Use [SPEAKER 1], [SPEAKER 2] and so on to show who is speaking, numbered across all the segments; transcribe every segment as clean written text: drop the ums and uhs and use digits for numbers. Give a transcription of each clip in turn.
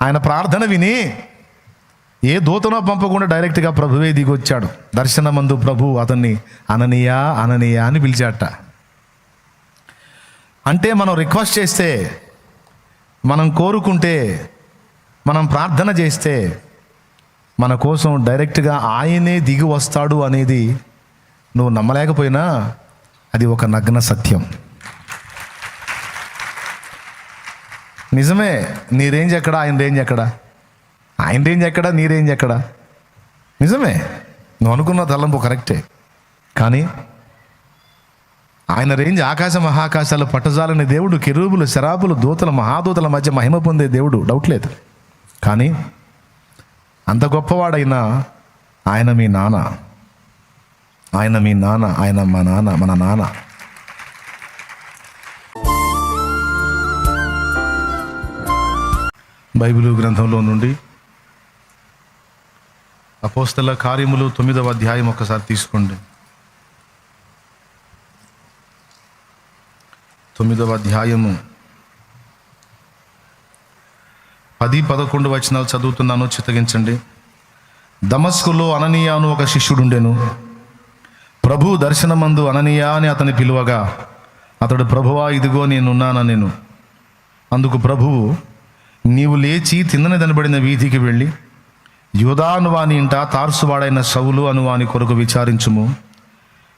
[SPEAKER 1] ఆయన ప్రార్థన విని ఏ దూతనో పంపకుండా డైరెక్ట్గా ప్రభువే దిగొచ్చాడు. దర్శనమందు ప్రభు అతన్ని అననీయా అననీయా అని పిలిచాట. అంటే మనం రిక్వెస్ట్ చేస్తే, మనం కోరుకుంటే, మనం ప్రార్థన చేస్తే మన కోసం డైరెక్ట్గా ఆయనే దిగి వస్తాడు అనేది నువ్వు నమ్మలేకపోయినా అది ఒక నగ్న సత్యం. నిజమే. నీ రేంజ్ ఎక్కడ, ఆయన రేంజ్ ఎక్కడ? ఆయన రేంజ్ ఎక్కడ, నీ రేంజ్ ఎక్కడ? నిజమే, నువ్వు అనుకున్న తలంపు కరెక్టే. కానీ ఆయన రేంజ్ ఆకాశ మహాకాశాలు పట్టజాలని దేవుడు, కెరూబులు, శరాబులు, దూతల, మహాదూతల మధ్య మహిమ పొందే దేవుడు, డౌట్ లేదు. కానీ అంత గొప్పవాడైనా ఆయన మీ నాన్న, ఆయన మీ నాన్న, ఆయన మా నాన్న, మన నాన్న. బైబిలు గ్రంథంలో నుండి అపోస్తల కార్యములు 9వ అధ్యాయం ఒకసారి తీసుకోండి. 9వ అధ్యాయము 10-11 వచనాలు చదువుతున్నాను, చిత్తగించండి. దమస్కులో అననీయా అను ఒక శిష్యుడుండెను. ప్రభు దర్శనమందు అననీయా అని అతని పిలువగా అతడు, ప్రభువా ఇదిగో నేనున్నానెను. అందుకు ప్రభువు, నీవు లేచి తిన్నని దనబడిన వీధికి వెళ్ళి యూదా అనువాని ఇంట తార్సువాడైన సౌలు అనువాని కొరకు విచారించుము.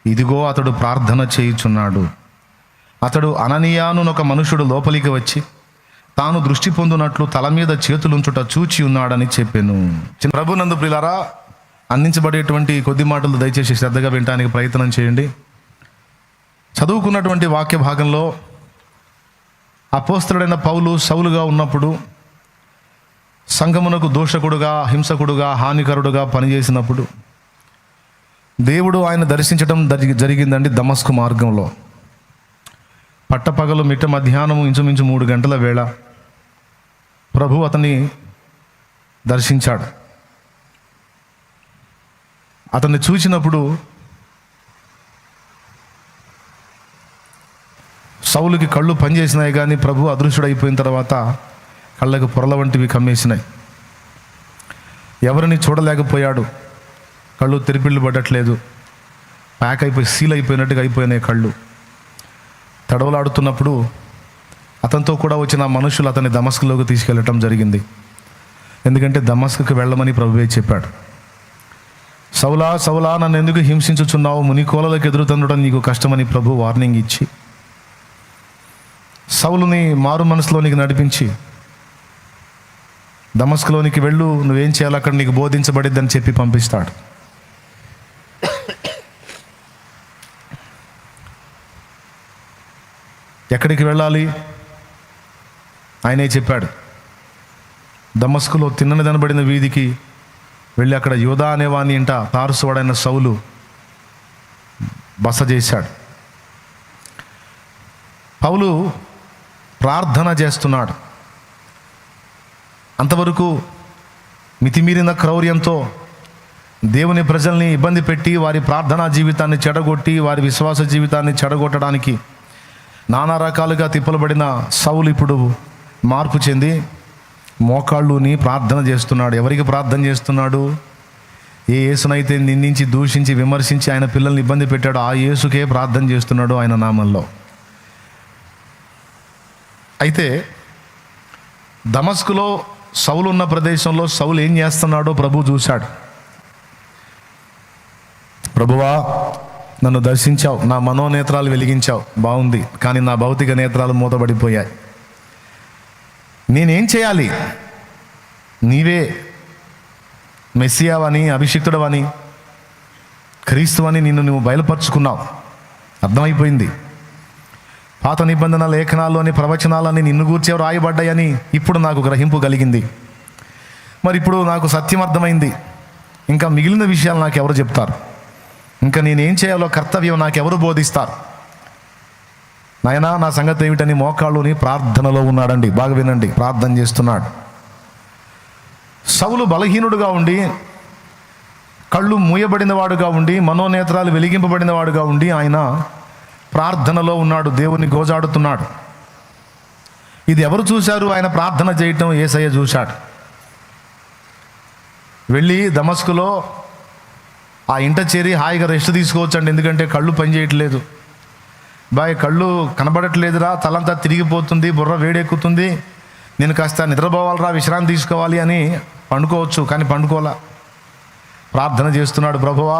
[SPEAKER 1] ఇదిగో అతడు ప్రార్థన చేయుచున్నాడు. అతడు అననీయాను ఒక మనుషుడు లోపలికి వచ్చి తాను దృష్టి పొందునట్లు తల మీద చేతులుంచుట చూచి ఉన్నాడని చెప్పాను. ప్రభునందు ప్రియులారా, అందించబడేటువంటి కొద్ది మాటలు దయచేసి శ్రద్ధగా వినడానికి ప్రయత్నం చేయండి. చదువుకున్నటువంటి వాక్య భాగంలో అపోస్తలుడైన పౌలు సౌలుగా ఉన్నప్పుడు సంఘమునకు దోషకుడుగా, హింసకుడుగా, హానికరుడుగా పనిచేసినప్పుడు దేవుడు ఆయన దర్శించడం జరిగిందండి. దమస్కు మార్గంలో పట్టపగలు మిట్ట మధ్యాహ్నం ఇంచుమించు 3 గంటల వేళ ప్రభు అతన్ని దర్శించాడు. అతన్ని చూసినప్పుడు సౌలుకి కళ్ళు పనిచేసినాయి, కానీ ప్రభు అదృశ్యుడైపోయిన తర్వాత కళ్ళకు పొరల వంటివి కమ్మేసినాయి. ఎవరిని చూడలేకపోయాడు. కళ్ళు తెరిపిళ్ళు పడట్లేదు, ప్యాక్ అయిపోయి సీల్ అయిపోయినట్టుగా అయిపోయినాయి కళ్ళు. తడవలాడుతున్నప్పుడు అతనితో కూడా వచ్చిన మనుషులు అతన్ని దమస్కులోకి తీసుకెళ్ళటం జరిగింది. ఎందుకంటే దమస్కుకి వెళ్ళమని ప్రభువే చెప్పాడు. సౌలా సౌలా నన్ను ఎందుకు హింసించుచున్నావు, మునికోలలకు ఎదురుతండడం నీకు కష్టమని ప్రభు వార్నింగ్ ఇచ్చి సౌలుని మారు మనసులోనికి నడిపించి దమస్కులోనికి వెళ్ళు, నువ్వేం చేయాలి అక్కడ నీకు బోధించబడిద్దని చెప్పి పంపిస్తాడు. ఎక్కడికి వెళ్ళాలి ఆయనే చెప్పాడు. దమస్కులో తిన్నని దనబడిన వీధికి వెళ్ళి అక్కడ యూదా అనేవాని ఇంట తారుసువాడైన సౌలు బస చేశాడు. పౌలు ప్రార్థన చేస్తున్నాడు. అంతవరకు మితిమీరిన క్రౌర్యంతో దేవుని ప్రజల్ని ఇబ్బంది పెట్టి వారి ప్రార్థనా జీవితాన్ని చెడగొట్టి వారి విశ్వాస జీవితాన్ని చెడగొట్టడానికి నానా రకాలుగా తిప్పలబడిన సౌలు ఇప్పుడు మార్పు చెంది మోకాళ్ళుని ప్రార్థన చేస్తున్నాడు. ఎవరికి ప్రార్థన చేస్తున్నాడు? ఏ యేసునైతే నిందించి, దూషించి, విమర్శించి ఆయన పిల్లల్ని ఇబ్బంది పెట్టాడు, ఆ యేసుకే ప్రార్థన చేస్తున్నాడు ఆయన నామంలో. అయితే దమస్కులో సౌలు ఉన్న ప్రదేశంలో సౌలు ఏం చేస్తున్నాడో ప్రభు చూశాడు. ప్రభువా, నన్ను దర్శించావు, నా మనోనేత్రాలు వెలిగించావు, బాగుంది. కానీ నా భౌతిక నేత్రాలు మూతబడిపోయాయి. నేనేం చేయాలి? నీవే మెస్సియావని, అభిషిక్తుడవని, క్రీస్తువని నిన్ను నువ్వు బయలుపరుచుకున్నావు, అర్థమైపోయింది. పాత నిబంధన లేఖనాల్లోని ప్రవచనాలన్నీ నిన్ను గూర్చే రాయబడ్డాయని ఇప్పుడు నాకు గ్రహింపు కలిగింది. మరి ఇప్పుడు నాకు సత్యం అర్థమైంది. ఇంకా మిగిలిన విషయాలు నాకు ఎవరు చెప్తారు? ఇంకా నేనేం చేయాలో కర్తవ్యం నాకు ఎవరు బోధిస్తారు? నాయనా, నా సంగతి ఏమిటని మోకాళ్ళుని ప్రార్థనలో ఉన్నాడండి. బాగా వినండి, ప్రార్థన చేస్తున్నాడు. సౌలు బలహీనుడుగా ఉండి, కళ్ళు మూయబడినవాడుగా ఉండి, మనోనేత్రాలు వెలిగింపబడినవాడుగా ఉండి ఆయన ప్రార్థనలో ఉన్నాడు, దేవుని గోజాడుతున్నాడు. ఇది ఎవరు చూశారు? ఆయన ప్రార్థన చేయటం యేసయ్య చూశాడు. వెళ్ళి దమస్కులో ఆ ఇంట చేరి హాయిగా రెస్ట్ తీసుకోవచ్చండి, ఎందుకంటే కళ్ళు పనిచేయట్లేదు. బాయ్ కళ్ళు కనబడట్లేదురా, తలంతా తిరిగిపోతుంది, బుర్ర వేడెక్కుతుంది, నేను కాస్త నిద్రపోవాలరా, విశ్రాంతి తీసుకోవాలి అని పండుకోవచ్చు. కానీ పండుకోవాలా, ప్రార్థన చేస్తున్నాడు, ప్రభువా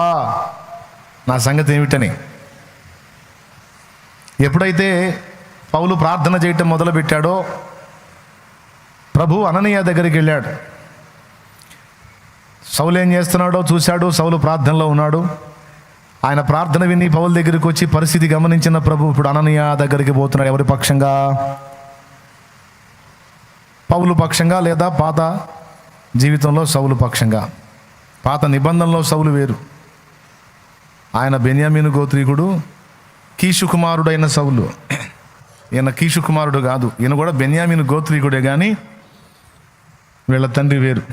[SPEAKER 1] నా సంగతి ఏమిటని. ఎప్పుడైతే పౌలు ప్రార్థన చేయటం మొదలుపెట్టాడో ప్రభు అననీయ దగ్గరికి వెళ్ళాడు. సౌలు ఏం చేస్తున్నాడో చూశాడు. సౌలు ప్రార్థనలో ఉన్నాడు. ఆయన ప్రార్థన విని పౌలు దగ్గరికి వచ్చి పరిస్థితి గమనించిన ప్రభు ఇప్పుడు అననీయ దగ్గరికి పోతున్నాడు. ఎవరి పక్షంగా? పౌలు పక్షంగా, లేదా పాత జీవితంలో సౌలు పక్షంగా? పాత నిబంధనలో సౌలు వేరు. ఆయన బెన్యామీను గోత్రీకుడు, కీషు కుమారుడైన సౌలు. ఈయన కీషు కుమారుడు కాదు, ఈయన కూడా బెన్యామీను గోత్రీకుడే, కానీ వీళ్ళ తండ్రి వేరు.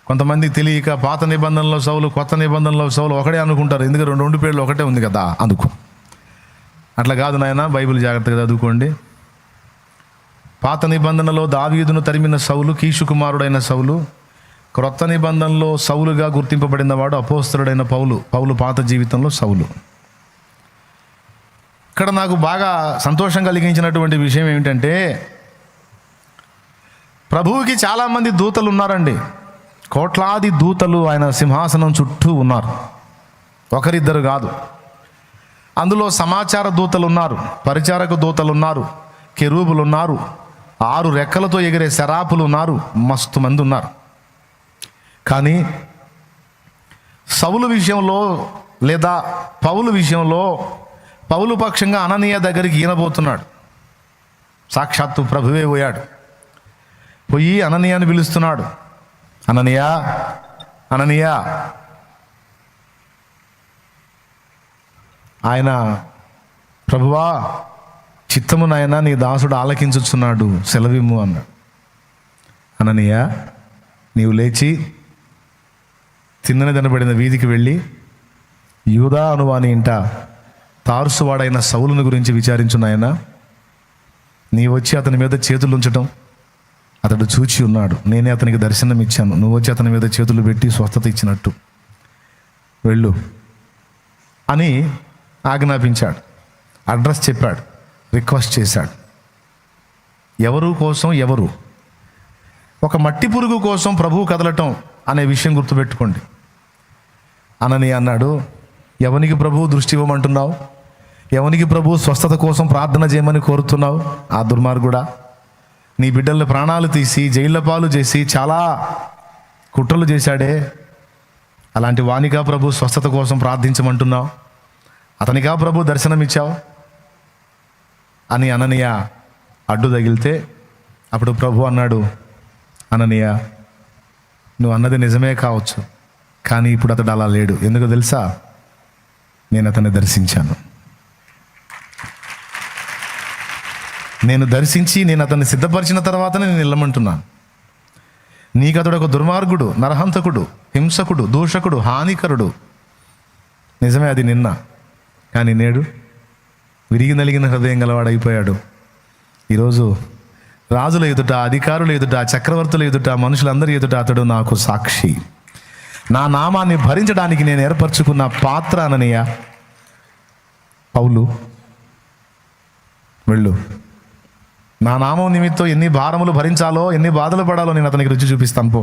[SPEAKER 1] కొంతమంది తెలియక పాత నిబంధనలో సౌలు, కొత్త నిబంధనలో సౌలు ఒకడే అనుకుంటారు. ఎందుకంటే రెండు పేర్లు ఒకటే ఉంది కదా అందుకు. అట్లా కాదు నాయన, బైబిల్ జాగ్రత్తగా చదువుకోండి. పాత నిబంధనలో దావీదును తరిమిన సౌలు కీషు కుమారుడైన సౌలు. క్రొత్త నిబంధనలో సౌలుగా గుర్తింపబడిన వాడు అపోస్తలుడైన పౌలు. పౌలు పాత జీవితంలో సౌలు. ఇక్కడ నాకు బాగా సంతోషం కలిగించినటువంటి విషయం ఏమిటంటే, ప్రభువుకి చాలామంది దూతలు ఉన్నారండి. కోట్లాది దూతలు ఆయన సింహాసనం చుట్టూ ఉన్నారు, ఒకరిద్దరు కాదు. అందులో సమాచార దూతలు ఉన్నారు, పరిచారక దూతలు ఉన్నారు, కెరూబులు ఉన్నారు, 6 రెక్కలతో ఎగిరే శరాపులు ఉన్నారు, మస్తు మంది ఉన్నారు. కానీ సౌలు విషయంలో లేదా పౌలు విషయంలో పౌలు పక్షంగా అననీయ దగ్గరికి ఈనబోతున్నాడు. సాక్షాత్తు ప్రభువే పోయాడు. పోయి అననీయాని పిలుస్తున్నాడు. అననీయ, అననీయ. ఆయన, ప్రభువా చిత్తము నాయన, నీ దాసుడు ఆలకించుచున్నాడు, సెలవిమ్ము అన్నాడు. అననీయ, నీవు లేచి తిన్నని దనబడిన వీధికి వెళ్ళి యూదా అనువాని ఇంట తార్సువాడైన సౌలుని గురించి విచారించు నాయన. నీ వచ్చి అతని మీద చేతులు ఉంచటం అతడు చూచి ఉన్నాడు. నేనే అతనికి దర్శనం ఇచ్చాను. నువ్వు వచ్చి అతని మీద చేతులు పెట్టి స్వస్థత ఇచ్చినట్టు వెళ్ళు అని ఆజ్ఞాపించాడు. అడ్రస్ చెప్పాడు, రిక్వెస్ట్ చేశాడు. ఎవరు కోసం? ఎవరు? ఒక మట్టి పురుగు కోసం ప్రభువు కదలటం అనే విషయం గుర్తుపెట్టుకోండి. అననీయ అన్నాడు, ఎవనికి ప్రభువు దృష్టి ఇవ్వమంటున్నావు? ఎవనికి ప్రభువు స్వస్థత కోసం ప్రార్థన చేయమని కోరుతున్నావు? ఆ దుర్మార్గుడా, నీ బిడ్డల్ని ప్రాణాలు తీసి జైళ్ళ పాలు చేసి చాలా కుట్రలు చేశాడే, అలాంటి వానికా ప్రభు స్వస్థత కోసం ప్రార్థించమంటున్నావు? అతనికా ప్రభు దర్శనమిచ్చావు అని అననీయ అడ్డు తగిలితే అప్పుడు ప్రభు అన్నాడు, అననీయ నువ్వు అన్నది నిజమే కావచ్చు, కానీ ఇప్పుడు అతడు అలా లేడు. ఎందుకు తెలుసా? నేను అతన్ని దర్శించాను. నేను దర్శించి నేను అతన్ని సిద్ధపరిచిన తర్వాతనే నేను వెళ్ళమంటున్నాను. నీకు అతడు ఒక దుర్మార్గుడు, నరహంతకుడు, హింసకుడు, దూషకుడు, హానికరుడు. నిజమే, అది నిన్న. కానీ నేడు విరిగి నలిగిన హృదయం గలవాడైపోయాడు. ఈరోజు రాజుల ఎదుట, అధికారుల ఎదుట, చక్రవర్తుల ఎదుట, మనుషులందరి ఎదుట అతడు నాకు సాక్షి. నా నామాన్ని భరించడానికి నేను ఏర్పరచుకున్న పాత్ర. అననీయ, పౌలు వెళ్ళు. నా నామం నిమిత్తం ఎన్ని భారములు భరించాలో, ఎన్ని బాధలు పడాలో నేను అతనికి రుచి చూపిస్తాను. పో.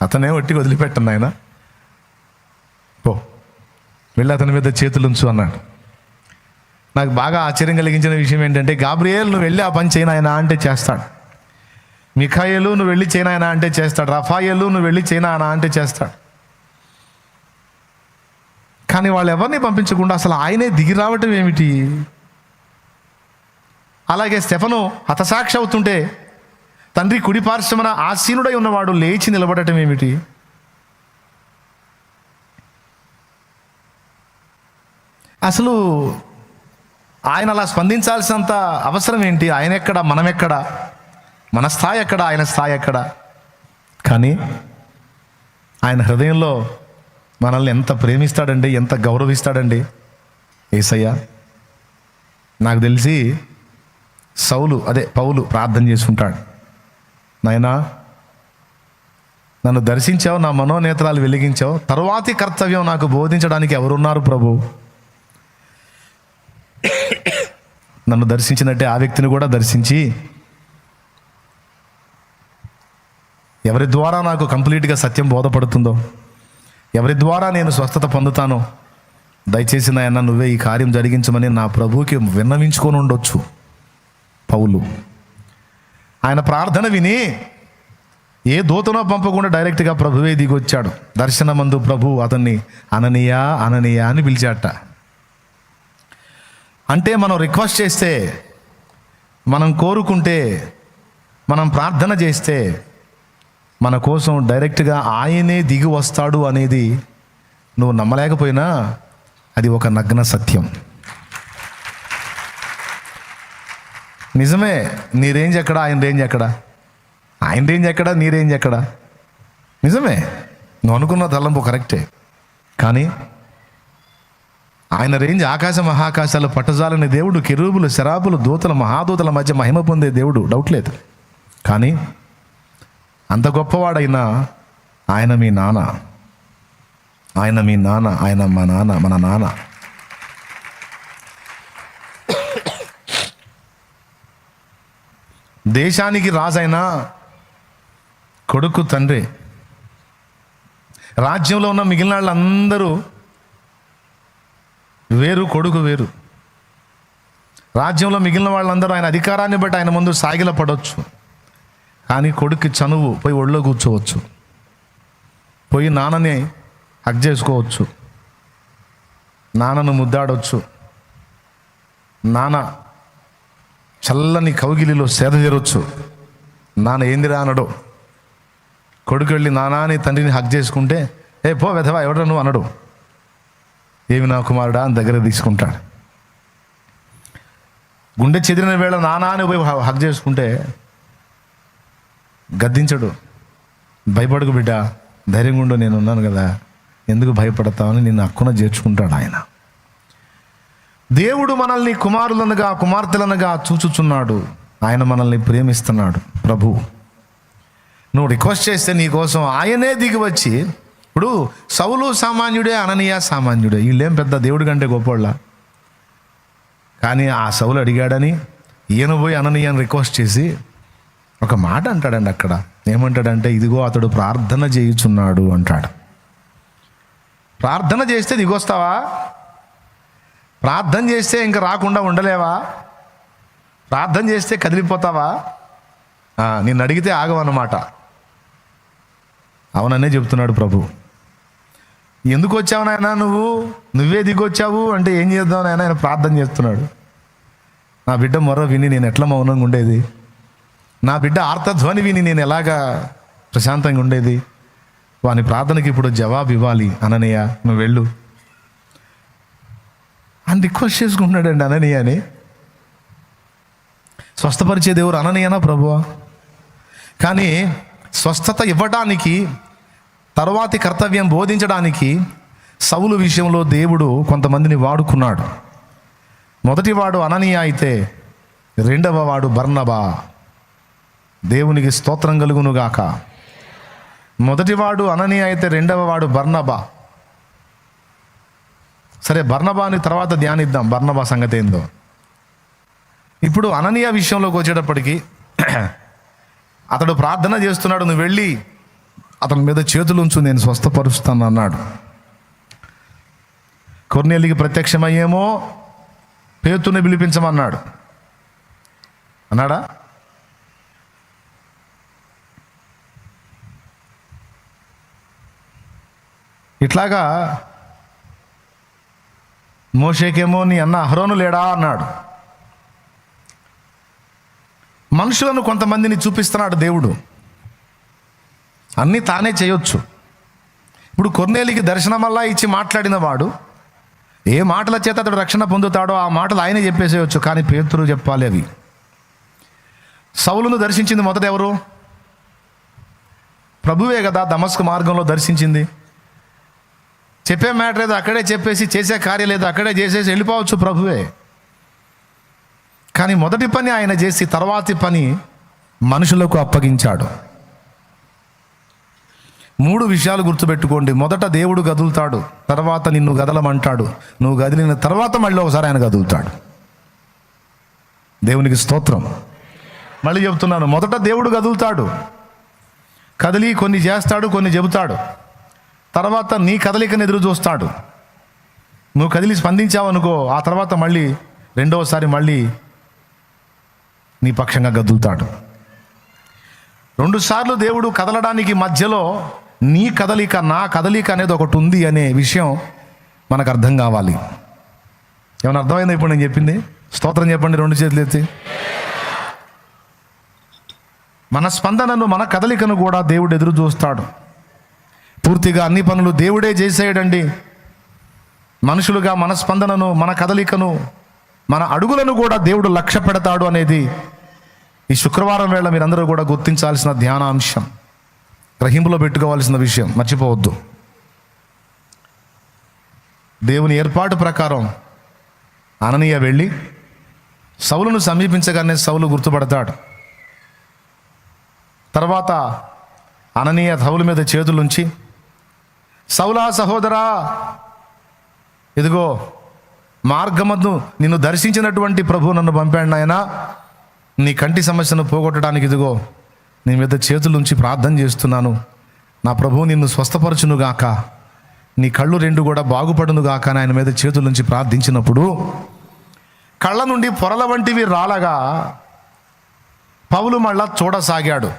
[SPEAKER 1] అతనే ఒట్టికి వదిలిపెట్టను ఆయన. పో, వెళ్ళి అతని మీద చేతులుంచు అన్నాడు. నాకు బాగా ఆశ్చర్యం కలిగించిన విషయం ఏంటంటే, గాబ్రియేల్ నువ్వు వెళ్ళి ఆ పని చేయనాయనా అంటే చేస్తాడు. మిఖాయేలు నువ్వు వెళ్ళి చేయనాయనా అంటే చేస్తాడు. రఫాయేలు నువ్వు వెళ్ళి చేయనాయనా అంటే చేస్తాడు. కానీ వాళ్ళు ఎవరిని పంపించకుండా అసలు ఆయనే దిగి రావటం ఏమిటి? అలాగే స్టెఫను హతసాక్షి అవుతుంటే తండ్రి కుడి పార్శ్వమున ఆసీనుడై ఉన్నవాడు లేచి నిలబడటం ఏమిటి? అసలు ఆయన అలా స్పందించాల్సినంత అవసరం ఏంటి? ఆయన ఎక్కడ, మనం ఎక్కడ? మన స్థాయి ఎక్కడ, ఆయన స్థాయి ఎక్కడ? కానీ ఆయన హృదయంలో మనల్ని ఎంత ప్రేమిస్తాడండి, ఎంత గౌరవిస్తాడండి యేసయ్య. నాకు తెలిసి పౌలు ప్రార్థన చేసుకుంటాడు, నాయనా నన్ను దర్శించావు, నా మనోనేత్రాలు వెలిగించావు. తరువాతి కర్తవ్యం నాకు బోధించడానికి ఎవరున్నారు ప్రభు? నన్ను దర్శించినట్టే ఆ వ్యక్తిని కూడా దర్శించి, ఎవరి ద్వారా నాకు కంప్లీట్గా సత్యం బోధపడుతుందో, ఎవరి ద్వారా నేను స్వస్థత పొందుతానో, దయచేసి నాయన నువ్వే ఈ కార్యం జరిగించమని నా ప్రభువుకి విన్నవించుకొని ఉండొచ్చు పౌలు. ఆయన ప్రార్థన విని ఏ దూతనో పంపకుండా డైరెక్ట్గా ప్రభువే దిగొచ్చాడు. దర్శనమందు ప్రభు అతన్ని అననీయా అననీయా అని పిలిచాట. అంటే మనం రిక్వెస్ట్ చేస్తే, మనం కోరుకుంటే, మనం ప్రార్థన చేస్తే మన కోసం డైరెక్ట్గా ఆయనే దిగి వస్తాడు అనేది నువ్వు నమ్మలేకపోయినా అది ఒక నగ్న సత్యం. నిజమే, నీ రేంజ్ ఎక్కడ, ఆయన రేంజ్ ఎక్కడ? ఆయన రేంజ్ ఎక్కడ, నీ రేంజ్ ఎక్కడ? నిజమే, నువ్వు అనుకున్న తలంపు కరెక్టే. కానీ ఆయన రేంజ్ ఆకాశ మహాకాశాలు పట్టజాలని దేవుడు, కెరూబులు, శరాబులు, దూతల, మహాదూతల మధ్య మహిమ పొందే దేవుడు, డౌట్ లేదు. కానీ అంత గొప్పవాడైనా ఆయన మీ నాన్న, ఆయన మీ నాన్న, ఆయన మా నాన్న, మన నాన్న. దేశానికి రాజైనా కొడుకు తండ్రి. రాజ్యంలో ఉన్న మిగిలిన వాళ్ళందరూ వేరు, కొడుకు వేరు. రాజ్యంలో మిగిలిన వాళ్ళందరూ ఆయన అధికారాన్ని బట్టి ఆయన ముందు సాగిల పడవచ్చు. కానీ కొడుకు చనువు, పోయి ఒళ్ళో కూర్చోవచ్చు, పోయి నాన్నని హగ్ చేసుకోవచ్చు, నాన్నను ముద్దాడవచ్చు, నాన్న చల్లని కౌగిలిలో సేద తీరొచ్చు. నాన్న ఏందిరా అనడు. కొడుకు వెళ్ళి నానాని తండ్రిని హగ్ చేసుకుంటే, ఏ పో వెధవా ఎవడ నువ్వు అనడు. ఏమి నా కుమారుడా అని దగ్గర తీసుకుంటాడు. గుండె చెదిరిన వేళ నానాని పోయి హగ్ చేసుకుంటే గద్దించడు. భయపడకు బిడ్డ, ధైర్యంగా ఉండు, నేను ఉన్నాను కదా, ఎందుకు భయపడతావని నిన్ను హక్కున చేర్చుకుంటాడు ఆయన. దేవుడు మనల్ని కుమారులనుగా, కుమార్తెలనుగా చూచుచున్నాడు. ఆయన మనల్ని ప్రేమిస్తున్నాడు. ప్రభు నువ్వు రిక్వెస్ట్ చేస్తే నీ కోసం ఆయనే దిగి వచ్చి, ఇప్పుడు సౌలు సామాన్యుడే, అననీయ సామాన్యుడే, వీళ్ళేం పెద్ద దేవుడి కంటే గొప్పవాళ్ళ? కానీ ఆ సౌలు అడిగాడని ఈయన పోయి అననీయని రిక్వెస్ట్ చేసి ఒక మాట అంటాడండి. అక్కడ ఏమంటాడంటే, ఇదిగో అతడు ప్రార్థన చేయుచున్నాడు అంటాడు. ప్రార్థన చేస్తే దిగొస్తావా? ప్రార్థన చేస్తే ఇంకా రాకుండా ఉండలేవా? ప్రార్థన చేస్తే కదిలిపోతావా? నిన్ను అడిగితే ఆగవన్నమాట. అవుననే చెప్తున్నాడు ప్రభు. ఎందుకు వచ్చావు నాయన నువ్వే దిగొచ్చావు అంటే ఏం చేద్దాం నాయన? ఆయన ప్రార్థన చేస్తున్నాడు. నా బిడ్డ మొర విని నేను ఎట్లా మౌనంగా ఉండేది? నా బిడ్డ ఆర్తధ్వని విని నేను ఎలాగా ప్రశాంతంగా ఉండేది? వాని ప్రార్థనకి ఇప్పుడు జవాబు ఇవ్వాలి. అననీయ నువ్వు వెళ్ళు అని రిక్వెస్ట్ చేసుకుంటున్నాడండి అననీయని. స్వస్థపరిచే దేవుడు అననీయనా ప్రభువా? కానీ స్వస్థత ఇవ్వడానికి, తరువాతి కర్తవ్యం బోధించడానికి సౌలు విషయంలో దేవుడు కొంతమందిని వాడుకున్నాడు. మొదటివాడు అననీయ అయితే రెండవ వాడు బర్నబా. దేవునికి స్తోత్రం కలుగునుగాక. మొదటివాడు అననీయ అయితే రెండవ వాడు బర్నబా. సరే, బర్నబాని తర్వాత ధ్యానిద్దాం, బర్నబా సంగతి ఏందో. ఇప్పుడు అననీయ విషయంలోకి వచ్చేటప్పటికి అతడు ప్రార్థన చేస్తున్నాడు. నువ్వు వెళ్ళి అతని మీద చేతులు ఉంచు, నేను స్వస్థపరుస్తాను అన్నాడు. కొర్నేలికి ప్రత్యక్షమయ్యేమో పేతుని పిలిపించమన్నాడు. అన్నాడా? ఇట్లాగా మోషేకేమో నీ అన్న అహరోను లేడా అన్నాడు. మనుషులను కొంతమందిని చూపిస్తున్నాడు దేవుడు. అన్నీ తానే చేయొచ్చు. ఇప్పుడు కొర్నేలికి దర్శనమల్లా ఇచ్చి మాట్లాడిన వాడు ఏ మాటల చేత అతడు రక్షణ పొందుతాడో ఆ మాటలు ఆయనే చెప్పేసేయచ్చు. కానీ పేతురు చెప్పాలి అవి. సౌలును దర్శించింది మొదట ఎవరు? ప్రభువే కదా దమస్కు మార్గంలో దర్శించింది. చెప్పే మ్యాటర్ ఏదో అక్కడే చెప్పేసి, చేసే కార్యం లేదో అక్కడే చేసేసి వెళ్ళిపోవచ్చు ప్రభువే. కానీ మొదటి పని ఆయన చేసి తర్వాతి పని మనుషులకు అప్పగించాడు. 3 విషయాలు గుర్తుపెట్టుకోండి. మొదట దేవుడు కదులుతాడు, తర్వాత నిన్ను కదలమంటాడు, నువ్వు కదిలిన తర్వాత మళ్ళీ ఒకసారి ఆయన కదులుతాడు. దేవునికి స్తోత్రం. మళ్ళీ చెబుతున్నాను, మొదట దేవుడు కదులుతాడు, కదిలి కొన్ని చేస్తాడు, కొన్ని చెబుతాడు. తర్వాత నీ కదలికను ఎదురు చూస్తాడు. నువ్వు కదిలి స్పందించావనుకో, ఆ తర్వాత మళ్ళీ రెండవసారి మళ్ళీ నీ పక్షంగా కదులుతాడు. 2 సార్లు దేవుడు కదలడానికి మధ్యలో నీ కదలిక, నా కదలిక అనేది ఒకటి ఉంది అనే విషయం మనకు అర్థం కావాలి. ఏమైనా అర్థమైందా ఇప్పుడు నేను చెప్పింది? స్తోత్రం చెప్పండి 2 చేతులు ఎత్తి. మన స్పందనను, మన కదలికను కూడా దేవుడు ఎదురు చూస్తాడు. పూర్తిగా అన్ని పనులు దేవుడే చేసేయడండి. మనుషులుగా మన స్పందనను, మన కదలికను, మన అడుగులను కూడా దేవుడు లక్ష్య పెడతాడు అనేది ఈ శుక్రవారం వేళ మీరందరూ కూడా గుర్తించాల్సిన ధ్యానాంశం, గ్రహింపులో పెట్టుకోవాల్సిన విషయం, మర్చిపోవద్దు. దేవుని ఏర్పాటు ప్రకారం అననీయ వెళ్ళి సౌలును సమీపించగానే సౌలు గుర్తుపడతాడు. తర్వాత అననీయ సౌలు మీద చేతులుంచి, సౌలా సహోదరా, ఇదిగో మార్గమందు నిన్ను దర్శించినటువంటి ప్రభు నన్ను పంపాడు నాయనా, నీ కంటి సమస్యను పోగొట్టడానికి ఇదిగో నీ మీద చేతులుంచి ప్రార్థన చేస్తున్నాను. నా ప్రభువు నిన్ను స్వస్థపరచునుగాక, నీ కళ్ళు 2 కూడా బాగుపడునుగాక అని ఆయన మీద చేతులుంచి ప్రార్థించినప్పుడు కళ్ళ నుండి పొరల వంటివి రాలగా పౌలు మళ్ళా చూడసాగాడు.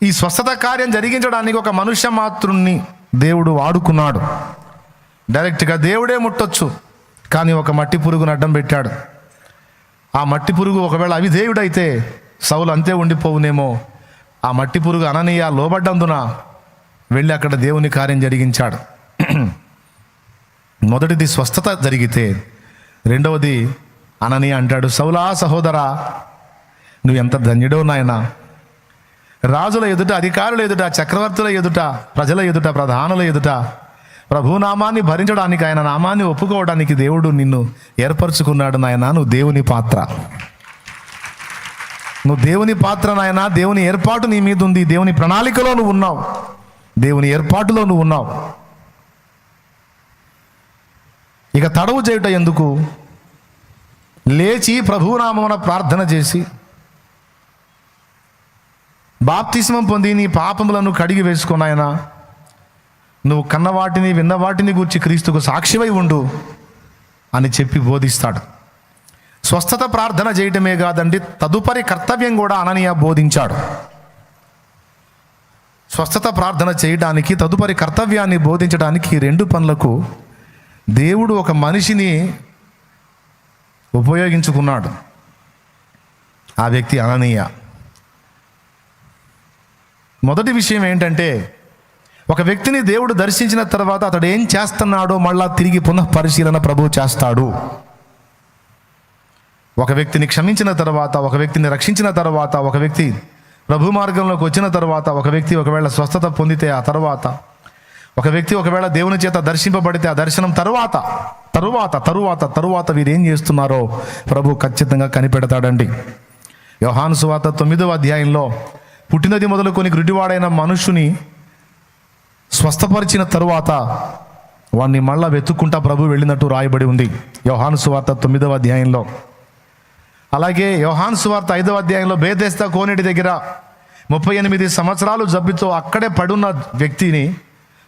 [SPEAKER 1] ఈ స్వస్థత కార్యం జరిగించడానికి ఒక మనుష్య మాత్రుణ్ణి దేవుడు వాడుకున్నాడు. డైరెక్ట్గా దేవుడే ముట్టొచ్చు, కానీ ఒక మట్టి పురుగును అడ్డం పెట్టాడు. ఆ మట్టి పురుగు ఒకవేళ అవిధేయుడైతే సౌలు అంతే ఉండిపోవునేమో. ఆ మట్టి పురుగు అననీయ లోబడ్డందున వెళ్ళి అక్కడ దేవుని కార్యం జరిగించాడు. మొదటిది స్వస్థత జరిగితే, రెండవది అననీయ అంటాడు, సౌలా సహోదరా, నువ్వు ఎంత ధన్యుడో నాయనా. రాజుల ఎదుట, అధికారుల ఎదుట, చక్రవర్తుల ఎదుట, ప్రజల ఎదుట, ప్రధానుల ఎదుట ప్రభునామాన్ని భరించడానికి, ఆయన నామాన్ని ఒప్పుకోవడానికి దేవుడు నిన్ను ఏర్పరచుకున్నాడు నాయనా. నువ్వు దేవుని పాత్ర, నువ్వు దేవుని పాత్ర నాయనా. దేవుని ఏర్పాటు నీ మీద ఉంది. దేవుని ప్రణాళికలో నువ్వు ఉన్నావు, దేవుని ఏర్పాటులో నువ్వు ఉన్నావు. ఇక తడవు చేయుట ఎందుకు? లేచి ప్రభునామమున ప్రార్థన చేసి బాప్తిస్మం పొంది నీ పాపములను కడిగి వేసుకున్నాయనా. నువ్వు కన్నవాటిని, విన్నవాటిని గూర్చి క్రీస్తుకు సాక్షివై ఉండు అని చెప్పి బోధిస్తాడు. స్వస్థత ప్రార్థన చేయటమే కాదండి, తదుపరి కర్తవ్యం కూడా అననీయ బోధించాడు. స్వస్థత ప్రార్థన చేయడానికి, తదుపరి కర్తవ్యాన్ని బోధించడానికి 2 పనులకు దేవుడు ఒక మనిషిని ఉపయోగించుకున్నాడు. ఆ వ్యక్తి అననీయ. మొదటి విషయం ఏంటంటే, ఒక వ్యక్తిని దేవుడు దర్శించిన తర్వాత అతడు ఏం చేస్తున్నాడో మళ్ళా తిరిగి పునః పరిశీలన ప్రభువు చేస్తాడు. ఒక వ్యక్తిని క్షమించిన తర్వాత, ఒక వ్యక్తిని రక్షించిన తర్వాత, ఒక వ్యక్తి ప్రభు మార్గంలోకి వచ్చిన తర్వాత, ఒక వ్యక్తి ఒకవేళ స్వస్థత పొందితే ఆ తర్వాత, ఒక వ్యక్తి ఒకవేళ దేవుని చేత దర్శింపబడితే ఆ దర్శనం తరువాత వీరేం చేస్తున్నారో ప్రభు ఖచ్చితంగా కనిపెడతాడండి. యోహాను సువార్త 9వ అధ్యాయంలో పుట్టినది మొదలుకొని గుడ్డివాడైన మనుషుని స్వస్థపరిచిన తరువాత వాడిని మళ్ళా వెతుక్కుంటా ప్రభు వెళ్ళినట్టు రాయబడి ఉంది యోహాను సువార్త 9వ అధ్యాయంలో. అలాగే యోహాను సువార్త 5వ అధ్యాయంలో బేతెస్దా కోనేటి దగ్గర 38 సంవత్సరాలు జబ్బుతో అక్కడే పడున్న వ్యక్తిని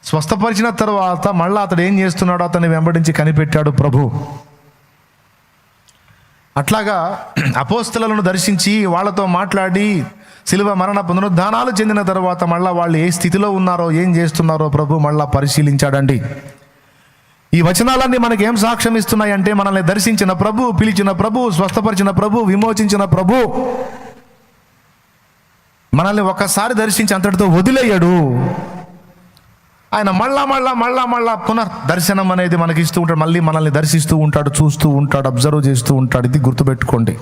[SPEAKER 1] స్వస్థపరిచిన తర్వాత మళ్ళా అతడు ఏం చేస్తున్నాడో అతన్ని వెంబడించి కనిపెట్టాడు ప్రభు. అట్లాగా అపోస్తలులను దర్శించి వాళ్ళతో మాట్లాడి శిలువ మరణ పునరుద్ధానాలు చెందిన తర్వాత మళ్ళా వాళ్ళు ఏ స్థితిలో ఉన్నారో, ఏం చేస్తున్నారో ప్రభు మళ్ళా పరిశీలించాడండి. ఈ వచనాలన్నీ మనకి ఏం సాక్ష్యం ఇస్తున్నాయంటే, మనల్ని దర్శించిన ప్రభు, పిలిచిన ప్రభు, స్వస్థపరిచిన ప్రభు, విమోచించిన ప్రభు మనల్ని ఒక్కసారి దర్శించి అంతటితో వదిలేయడు. ఆయన మళ్ళా పునర్దర్శనం అనేది మనకి ఇస్తూ ఉంటాడు. మళ్ళీ మనల్ని దర్శిస్తూ ఉంటాడు, చూస్తూ ఉంటాడు, అబ్జర్వ్ చేస్తూ ఉంటాడు. ఇది గుర్తుపెట్టుకోండి.